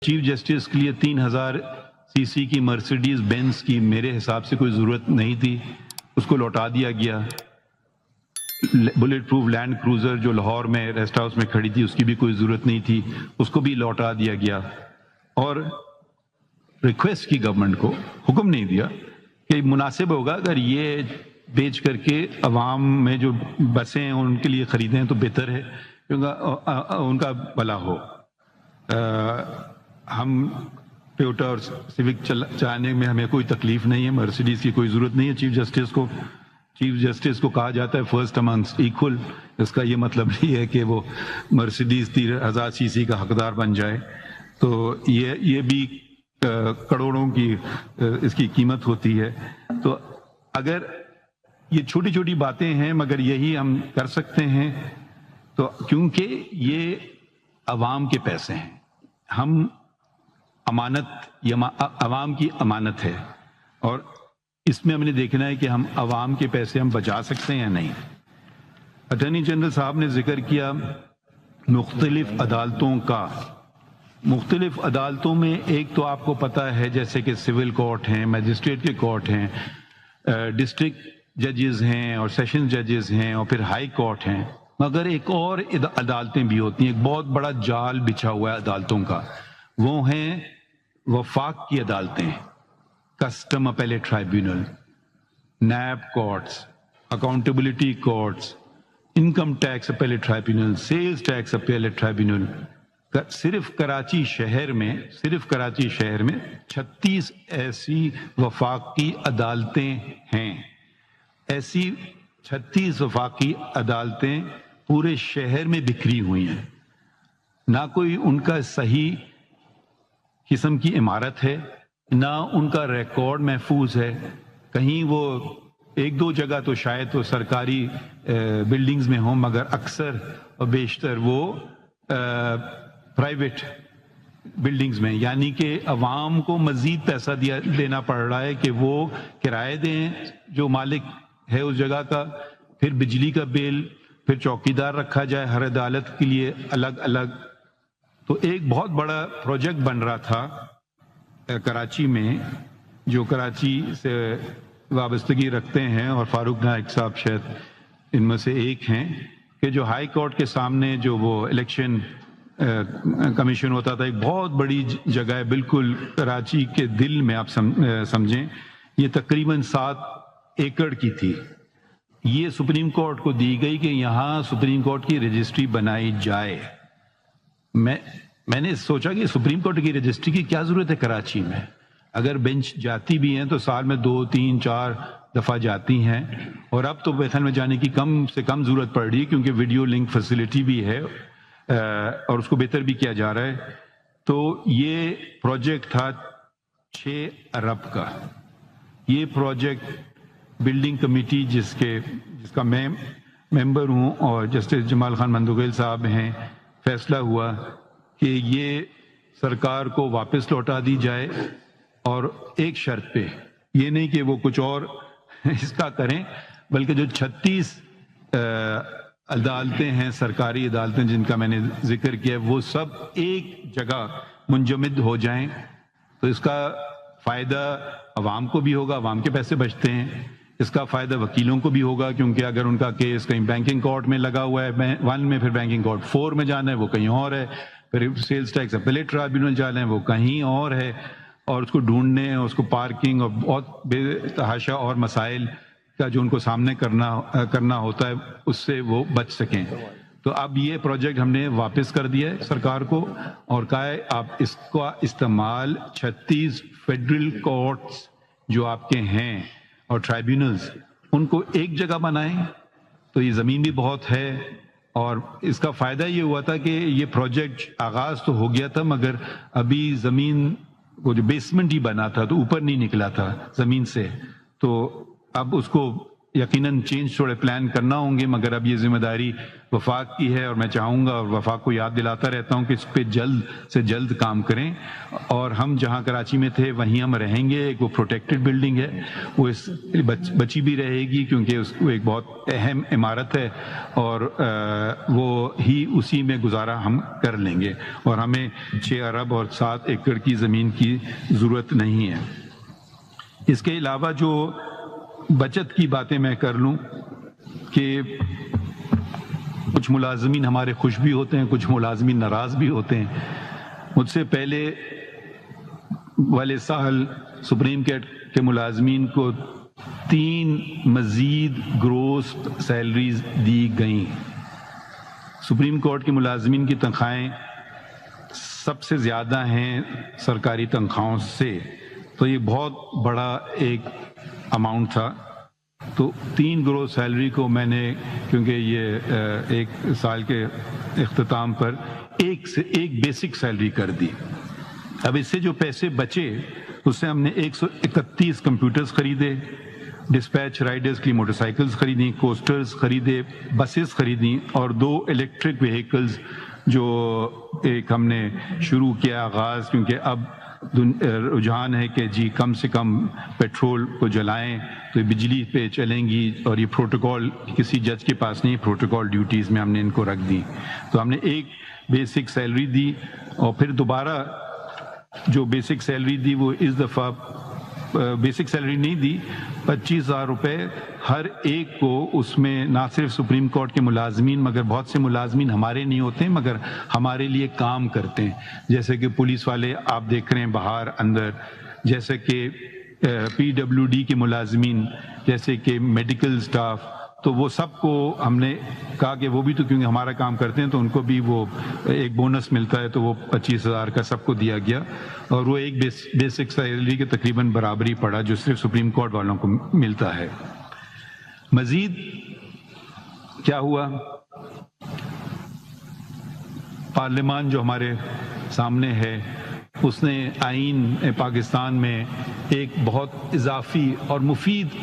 Chief justice کے لیے 3000 سی سی کی مرسیڈیز بینز کی میرے حساب سے کوئی ضرورت نہیں تھی، اس کو لوٹا دیا گیا۔ بلٹ پروف لینڈ کروزر جو لاہور میں ریسٹ ہاؤس میں کھڑی تھی اس کی بھی کوئی ضرورت نہیں تھی، اس کو بھی لوٹا دیا گیا۔ اور ریکویسٹ کی گورنمنٹ کو، حکم نہیں دیا کہ مناسب ہوگا اگر یہ بیچ کر کے عوام میں جو بسیں ہیں ان کے لیے خریدیں تو بہتر ہے کیونکہ ان کا بھلا ہو۔ ہم ٹویوٹا اور سیوک چلانے میں ہمیں کوئی تکلیف نہیں ہے، مرسیڈیز کی کوئی ضرورت نہیں ہے چیف جسٹس کو۔ چیف جسٹس کو کہا جاتا ہے فرسٹ امنگسٹ ایکول، اس کا یہ مطلب نہیں ہے کہ وہ مرسیڈیز 3000 سی سی کا حقدار بن جائے۔ تو یہ بھی کروڑوں کی اس کی قیمت ہوتی ہے۔ تو اگر یہ چھوٹی چھوٹی باتیں ہیں مگر یہی ہم کر سکتے ہیں، تو کیونکہ یہ عوام کے پیسے ہیں، ہم امانت، یہ عوام کی امانت ہے، اور اس میں ہم نے دیکھنا ہے کہ ہم عوام کے پیسے ہم بچا سکتے ہیں یا نہیں۔ اٹارنی جنرل صاحب نے ذکر کیا مختلف عدالتوں کا۔ مختلف عدالتوں میں ایک تو آپ کو پتہ ہے جیسے کہ سول کورٹ ہیں، میجسٹریٹ کے کورٹ ہیں، ڈسٹرکٹ ججز ہیں اور سیشن ججز ہیں اور پھر ہائی کورٹ ہیں، مگر ایک اور عدالتیں بھی ہوتی ہیں۔ ایک بہت بڑا جال بچھا ہوا ہے عدالتوں کا، وہ ہیں وفاق کی عدالتیں، custom appellate tribunal, NAB courts, accountability courts, income tax appellate tribunal, sales tax appellate tribunal. صرف کراچی شہر میں 36 ایسی وفاقی عدالتیں ہیں۔ ایسی 36 وفاقی عدالتیں پورے شہر میں بکھری ہوئی ہیں، نہ کوئی ان کا صحیح قسم کی عمارت ہے، نہ ان کا ریکارڈ محفوظ ہے۔ کہیں وہ ایک دو جگہ تو شاید تو سرکاری بلڈنگز میں ہوں، مگر اکثر اور بیشتر وہ پرائیویٹ بلڈنگز میں، یعنی کہ عوام کو مزید پیسہ دینا پڑ رہا ہے کہ وہ کرائے دیں جو مالک ہے اس جگہ کا، پھر بجلی کا بل، پھر چوکیدار رکھا جائے ہر عدالت کے لیے الگ الگ۔ تو ایک بہت بڑا پروجیکٹ بن رہا تھا کراچی میں، جو کراچی سے وابستگی رکھتے ہیں، اور فاروق نائک صاحب شاید ان میں سے ایک ہیں، کہ جو ہائی کورٹ کے سامنے جو وہ الیکشن کمیشن ہوتا تھا، ایک بہت بڑی جگہ ہے بالکل کراچی کے دل میں، آپ سمجھیں یہ تقریباً 7 ایکڑ کی تھی۔ یہ سپریم کورٹ کو دی گئی کہ یہاں سپریم کورٹ کی رجسٹری بنائی جائے۔ میں نے سوچا کہ سپریم کورٹ کی رجسٹری کی کیا ضرورت ہے کراچی میں؟ اگر بینچ جاتی بھی ہیں تو سال میں 2 3 4 دفعہ جاتی ہیں، اور اب تو میرے خیال میں جانے کی کم سے کم ضرورت پڑ رہی ہے کیونکہ ویڈیو لنک فیسلٹی بھی ہے اور اس کو بہتر بھی کیا جا رہا ہے۔ تو یہ پروجیکٹ تھا 6 ارب کا۔ یہ پروجیکٹ بلڈنگ کمیٹی جس کا میں ممبر ہوں اور جسٹس جمال خان مندوگیل صاحب ہیں، فیصلہ ہوا کہ یہ سرکار کو واپس لوٹا دی جائے، اور ایک شرط پہ، یہ نہیں کہ وہ کچھ اور اس کا کریں، بلکہ جو 36 عدالتیں ہیں، سرکاری عدالتیں جن کا میں نے ذکر کیا، وہ سب ایک جگہ منجمد ہو جائیں۔ تو اس کا فائدہ عوام کو بھی ہوگا، عوام کے پیسے بچتے ہیں، اس کا فائدہ وکیلوں کو بھی ہوگا، کیونکہ اگر ان کا کیس کہیں بینکنگ کورٹ میں لگا ہوا ہے 1 میں، پھر بینکنگ کورٹ 4 میں جانا ہے، وہ کہیں اور ہے، پھر سیلز ٹیکس اپیلیٹ ٹرائیبیونل جانا ہے، وہ کہیں اور ہے، اور اس کو ڈھونڈنے، اس کو پارکنگ اور بہت بے تحاشا اور مسائل کا جو ان کو سامنے کرنا ہوتا ہے، اس سے وہ بچ سکیں۔ تو اب یہ پروجیکٹ ہم نے واپس کر دیا ہے سرکار کو، اور کہا ہے آپ اس کا استعمال 36 فیڈرل کورٹس جو آپ کے ہیں اور ٹرائیبیونلز، ان کو ایک جگہ بنائیں۔ تو یہ زمین بھی بہت ہے، اور اس کا فائدہ یہ ہوا تھا کہ یہ پروجیکٹ آغاز تو ہو گیا تھا، مگر ابھی زمین وہ جو بیسمنٹ ہی بنا تھا تو اوپر نہیں نکلا تھا زمین سے، تو اب اس کو یقیناً چینج تھوڑے پلان کرنا ہوں گے، مگر اب یہ ذمہ داری وفاق کی ہے، اور میں چاہوں گا اور وفاق کو یاد دلاتا رہتا ہوں کہ اس پہ جلد سے جلد کام کریں. اور ہم جہاں کراچی میں تھے وہیں ہم رہیں گے. ایک وہ پروٹیکٹڈ بلڈنگ ہے، وہ اس بچی بھی رہے گی کیونکہ وہ ایک بہت اہم عمارت ہے، اور وہ ہی اسی میں گزارا ہم کر لیں گے، اور ہمیں 6 ارب اور 7 ایکڑ کی زمین کی ضرورت نہیں ہے. اس کے علاوہ جو بچت کی باتیں میں کر لوں کہ کچھ ملازمین ہمارے خوش بھی ہوتے ہیں، کچھ ملازمین ناراض بھی ہوتے ہیں. مجھ سے پہلے والے سال سپریم کورٹ کے ملازمین کو 3 مزید گروس سیلریز دی گئیں. سپریم کورٹ کے ملازمین کی تنخواہیں سب سے زیادہ ہیں سرکاری تنخواہوں سے، تو یہ بہت بڑا ایک اماؤنٹ تھا. تو 3 گروس سیلری کو میں نے، کیونکہ یہ ایک سال کے اختتام پر ایک بیسک سیلری کر دی. اب اس سے جو پیسے بچے اس سے ہم نے 131 کمپیوٹرز خریدے، ڈسپیچ رائڈرز کی موٹر سائیکلز خریدیں، کوسٹرز خریدے، بسز خریدیں، اور 2 الیکٹرک وہیکلز جو ایک ہم نے شروع کیا آغاز، کیونکہ اب رجحان ہے کہ جی کم سے کم پیٹرول کو جلائیں تو یہ بجلی پہ چلیں گی، اور یہ پروٹوکول کسی جج کے پاس نہیں، پروٹوکول ڈیوٹیز میں ہم نے ان کو رکھ دی. تو ہم نے ایک بیسک سیلری دی، اور پھر دوبارہ جو بیسک سیلری دی وہ اس دفعہ بیسک سیلری نہیں دی، 25,000 روپے ہر ایک کو. اس میں نہ صرف سپریم کورٹ کے ملازمین، مگر بہت سے ملازمین ہمارے نہیں ہوتے ہیں مگر ہمارے لیے کام کرتے ہیں، جیسے کہ پولیس والے آپ دیکھ رہے ہیں باہر اندر، جیسے کہ PWD کے ملازمین، جیسے کہ میڈیکل سٹاف. تو وہ سب کو ہم نے کہا کہ وہ بھی تو کیونکہ ہمارا کام کرتے ہیں تو ان کو بھی وہ ایک بونس ملتا ہے، تو وہ 25,000 کا سب کو دیا گیا، اور وہ ایک بیسک سیلری کے تقریباً برابری پڑا جو صرف سپریم کورٹ والوں کو ملتا ہے. مزید کیا ہوا؟ پارلیمان جو ہمارے سامنے ہے اس نے آئین پاکستان میں ایک بہت اضافی اور مفید